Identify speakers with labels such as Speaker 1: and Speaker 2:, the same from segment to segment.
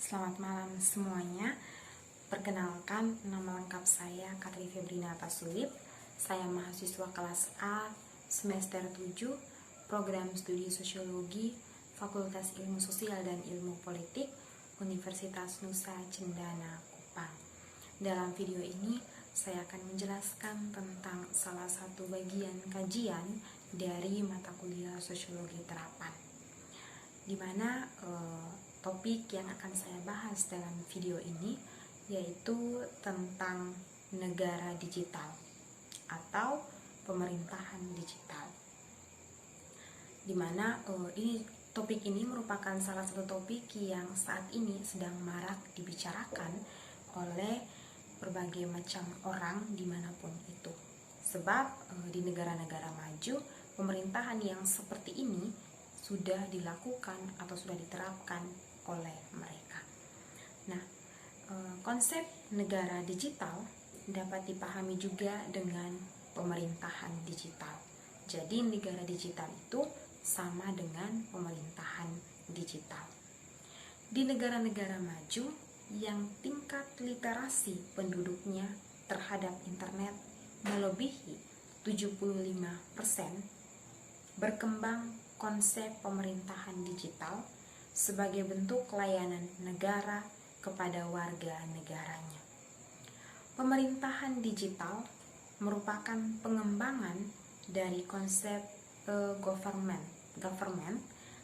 Speaker 1: Selamat malam semuanya. Perkenalkan, nama lengkap saya Katri Febrina Tasulip. Saya mahasiswa kelas A semester 7, program studi Sosiologi, Fakultas Ilmu Sosial dan Ilmu Politik, Universitas Nusa Cendana Kupang. Dalam video ini, saya akan menjelaskan tentang salah satu bagian kajian dari mata kuliah Sosiologi Terapan, di mana topik yang akan saya bahas dalam video ini yaitu tentang negara digital atau pemerintahan digital, di mana topik ini merupakan salah satu topik yang saat ini sedang marak dibicarakan oleh berbagai macam orang dimanapun itu. Sebab di negara-negara maju, pemerintahan yang seperti ini sudah dilakukan atau sudah diterapkan oleh mereka. Nah, konsep negara digital dapat dipahami juga dengan pemerintahan digital. Jadi negara digital itu sama dengan pemerintahan digital. Di negara-negara maju yang tingkat literasi penduduknya terhadap internet melebihi 75%, berkembang konsep pemerintahan digital sebagai bentuk layanan negara kepada warga negaranya. Pemerintahan digital merupakan pengembangan dari konsep government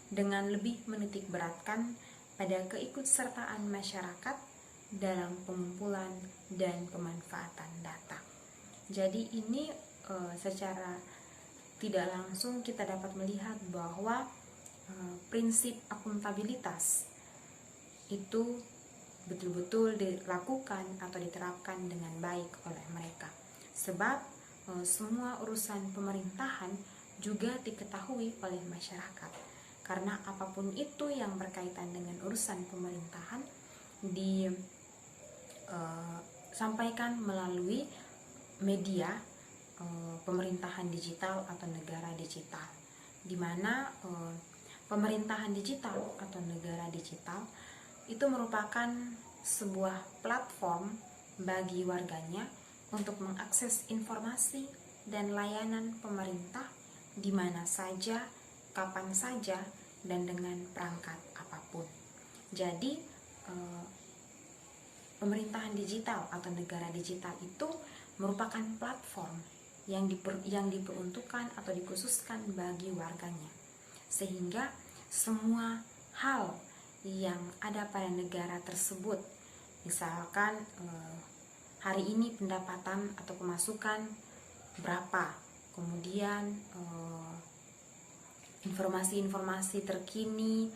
Speaker 1: dengan lebih menitik beratkan pada keikutsertaan masyarakat dalam pengumpulan dan pemanfaatan data. Jadi ini secara tidak langsung kita dapat melihat bahwa prinsip akuntabilitas itu betul-betul dilakukan atau diterapkan dengan baik oleh mereka. Sebab semua urusan pemerintahan juga diketahui oleh masyarakat. Karena apapun itu yang berkaitan dengan urusan pemerintahan disampaikan melalui media pemerintahan digital atau negara digital, di mana pemerintahan digital atau negara digital itu merupakan sebuah platform bagi warganya untuk mengakses informasi dan layanan pemerintah di mana saja, kapan saja, dan dengan perangkat apapun. Jadi pemerintahan digital atau negara digital itu merupakan platform yang diperuntukkan atau dikhususkan bagi warganya, sehingga semua hal yang ada pada negara tersebut, misalkan hari ini pendapatan atau pemasukan berapa, kemudian informasi-informasi terkini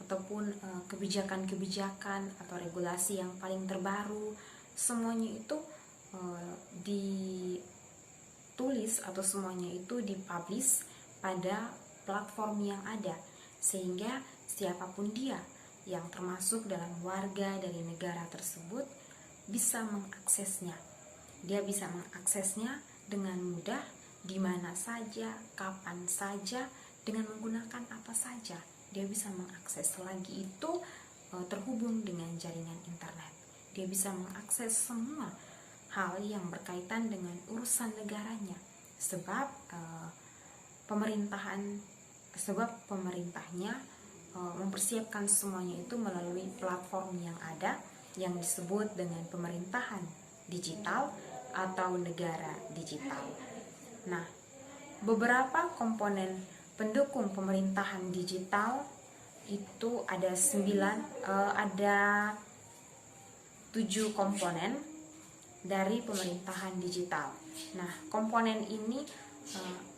Speaker 1: ataupun kebijakan-kebijakan atau regulasi yang paling terbaru, semuanya itu ditulis atau semuanya itu dipublish pada platform yang ada, sehingga siapapun dia yang termasuk dalam warga dari negara tersebut bisa mengaksesnya. Dia bisa mengaksesnya dengan mudah, di mana saja, kapan saja, dengan menggunakan apa saja. Dia bisa mengakses, selagi itu terhubung dengan jaringan internet. Dia bisa mengakses semua hal yang berkaitan dengan urusan negaranya, sebab pemerintahnya mempersiapkan semuanya itu melalui platform yang ada yang disebut dengan pemerintahan digital atau negara digital. Nah, beberapa komponen pendukung pemerintahan digital itu ada 7 komponen dari pemerintahan digital. Nah, komponen ini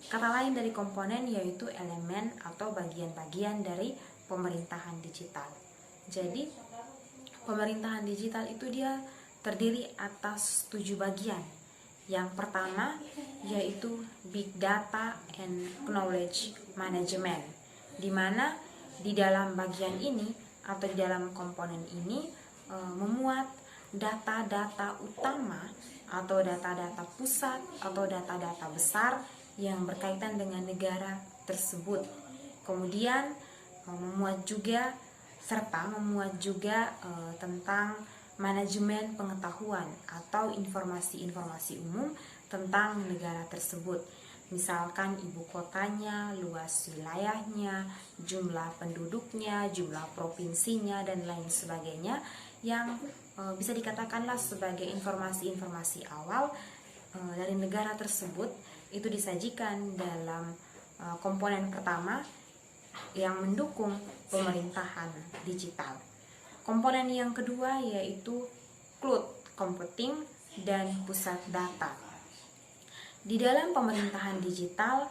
Speaker 1: kata lain dari komponen yaitu elemen atau bagian-bagian dari pemerintahan digital. Jadi pemerintahan digital itu dia terdiri atas 7 bagian. Yang pertama yaitu Big Data and Knowledge Management, di mana di dalam bagian ini atau di dalam komponen ini memuat data-data utama atau data-data pusat atau data-data besar yang berkaitan dengan negara tersebut. Kemudian memuat juga serta memuat juga tentang manajemen pengetahuan atau informasi-informasi umum tentang negara tersebut. Misalkan ibu kotanya, luas wilayahnya, jumlah penduduknya, jumlah provinsinya, dan lain sebagainya, yang bisa dikatakanlah sebagai informasi-informasi awal dari negara tersebut. Itu disajikan dalam komponen pertama yang mendukung pemerintahan digital. Komponen yang kedua yaitu cloud computing dan pusat data. Di dalam pemerintahan digital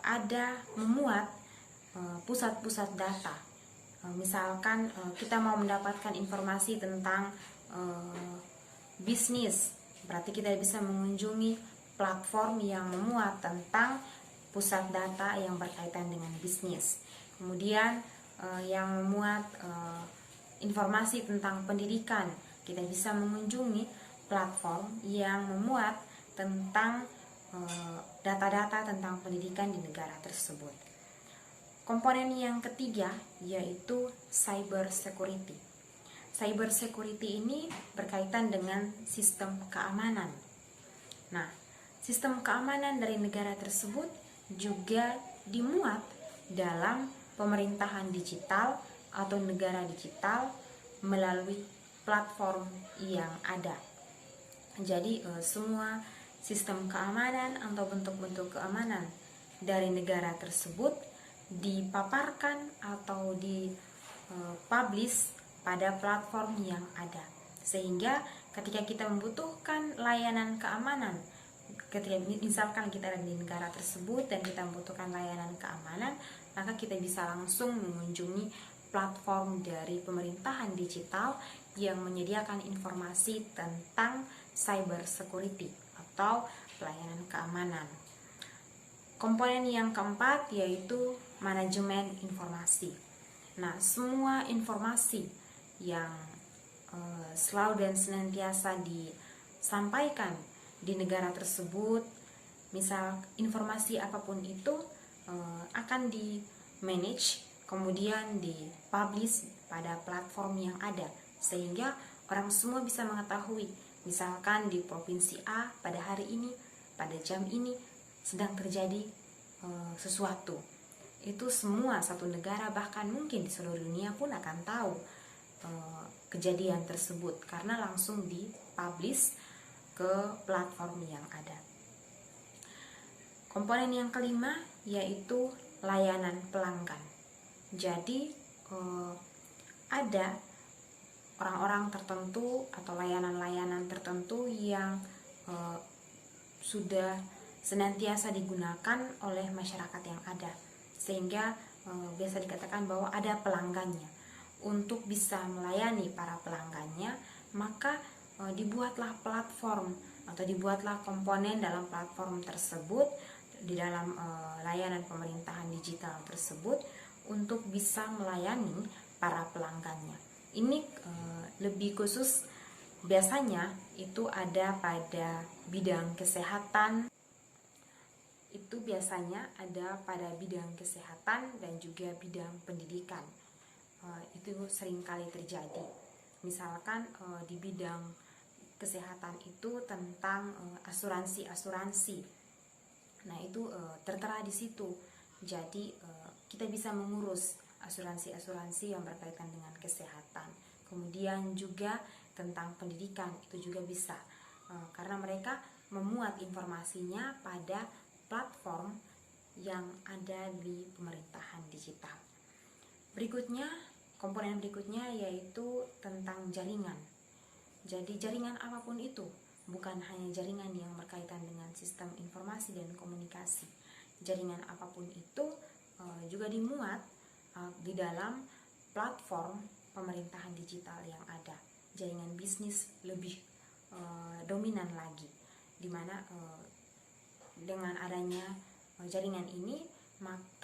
Speaker 1: ada memuat pusat-pusat data. Misalkan kita mau mendapatkan informasi tentang bisnis, berarti kita bisa mengunjungi platform yang memuat tentang pusat data yang berkaitan dengan bisnis. Kemudian yang memuat informasi tentang pendidikan, kita bisa mengunjungi platform yang memuat tentang data-data tentang pendidikan di negara tersebut. Komponen yang ketiga yaitu cyber security. Cyber security ini berkaitan dengan sistem keamanan. Nah, sistem keamanan dari negara tersebut juga dimuat dalam pemerintahan digital atau negara digital melalui platform yang ada. Jadi semua sistem keamanan atau bentuk-bentuk keamanan dari negara tersebut dipaparkan atau dipublish pada platform yang ada, sehingga ketika kita membutuhkan layanan keamanan, ketika misalkan kita ada di negara tersebut dan kita membutuhkan layanan keamanan, maka kita bisa langsung mengunjungi platform dari pemerintahan digital yang menyediakan informasi tentang cyber security atau pelayanan keamanan. Komponen yang keempat yaitu manajemen informasi. Nah, semua informasi yang selalu dan senantiasa disampaikan di negara tersebut, misal informasi apapun itu akan di-manage, kemudian di-publish pada platform yang ada, sehingga orang semua bisa mengetahui, misalkan di provinsi A pada hari ini, pada jam ini sedang terjadi sesuatu. Itu semua satu negara, bahkan mungkin di seluruh dunia pun akan tahu kejadian tersebut karena langsung di-publish ke platform yang ada. Komponen yang kelima yaitu layanan pelanggan. Jadi ada orang-orang tertentu atau layanan-layanan tertentu yang sudah senantiasa digunakan oleh masyarakat yang ada, sehingga biasa dikatakan bahwa ada pelanggannya. Untuk bisa melayani para pelanggannya, maka dibuatlah platform atau dibuatlah komponen dalam platform tersebut, di dalam layanan pemerintahan digital tersebut, untuk bisa melayani para pelanggannya. Ini lebih khusus, biasanya itu ada pada bidang kesehatan. Itu biasanya ada pada bidang kesehatan dan juga bidang pendidikan. Itu seringkali terjadi. Misalkan di bidang kesehatan itu tentang asuransi. Nah, itu tertera di situ. Jadi kita bisa mengurus asuransi yang berkaitan dengan kesehatan. Kemudian juga tentang pendidikan itu juga bisa, karena mereka memuat informasinya pada platform yang ada di pemerintahan digital. Komponen berikutnya yaitu tentang jaringan. Jadi jaringan apapun itu, bukan hanya jaringan yang berkaitan dengan sistem informasi dan komunikasi. Jaringan apapun itu juga dimuat di dalam platform pemerintahan digital yang ada. Jaringan bisnis lebih dominan lagi, di mana dengan adanya jaringan ini,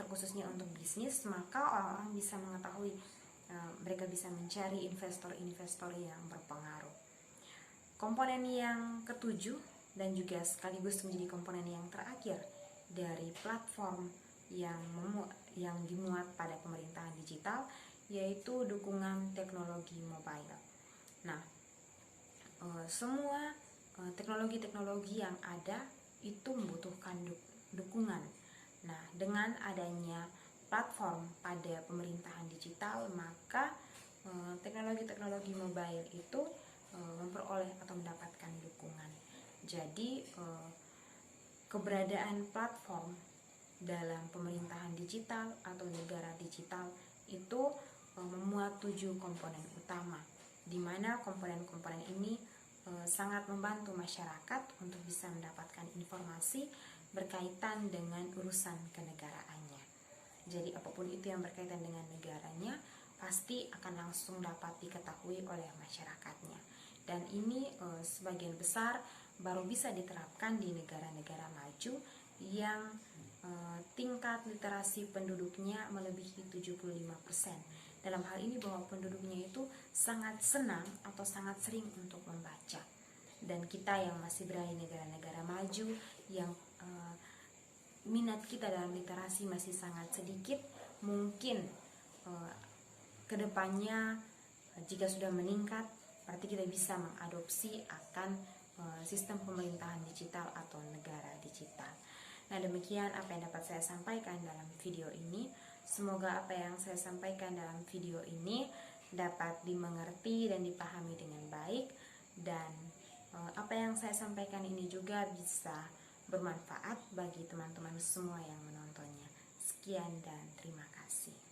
Speaker 1: terkhususnya untuk bisnis, maka orang-orang bisa mengetahui, mereka bisa mencari investor-investor yang berpengaruh. Komponen yang ketujuh dan juga sekaligus menjadi komponen yang terakhir dari platform yang dimuat pada pemerintahan digital yaitu dukungan teknologi mobile. Nah, semua teknologi-teknologi yang ada itu membutuhkan dukungan. Nah, dengan adanya platform pada pemerintahan digital, maka teknologi-teknologi mobile itu memperoleh atau mendapatkan dukungan. Jadi, keberadaan platform dalam pemerintahan digital atau negara digital itu memuat 7 komponen utama, di mana komponen-komponen ini sangat membantu masyarakat untuk bisa mendapatkan informasi berkaitan dengan urusan kenegaraannya. Jadi apapun itu yang berkaitan dengan negaranya pasti akan langsung dapat diketahui oleh masyarakatnya. Dan ini sebagian besar baru bisa diterapkan di negara-negara maju yang tingkat literasi penduduknya melebihi 75%. Dalam hal ini bahwa penduduknya itu sangat senang atau sangat sering untuk membaca. Dan kita yang masih berada di negara-negara maju yang minat kita dalam literasi masih sangat sedikit, mungkin kedepannya jika sudah meningkat, berarti kita bisa mengadopsi akan sistem pemerintahan digital atau negara digital. Nah, demikian apa yang dapat saya sampaikan dalam video ini. Semoga apa yang saya sampaikan dalam video ini dapat dimengerti dan dipahami dengan baik, dan apa yang saya sampaikan ini juga bisa bermanfaat bagi teman-teman semua yang menontonnya. Sekian dan terima kasih.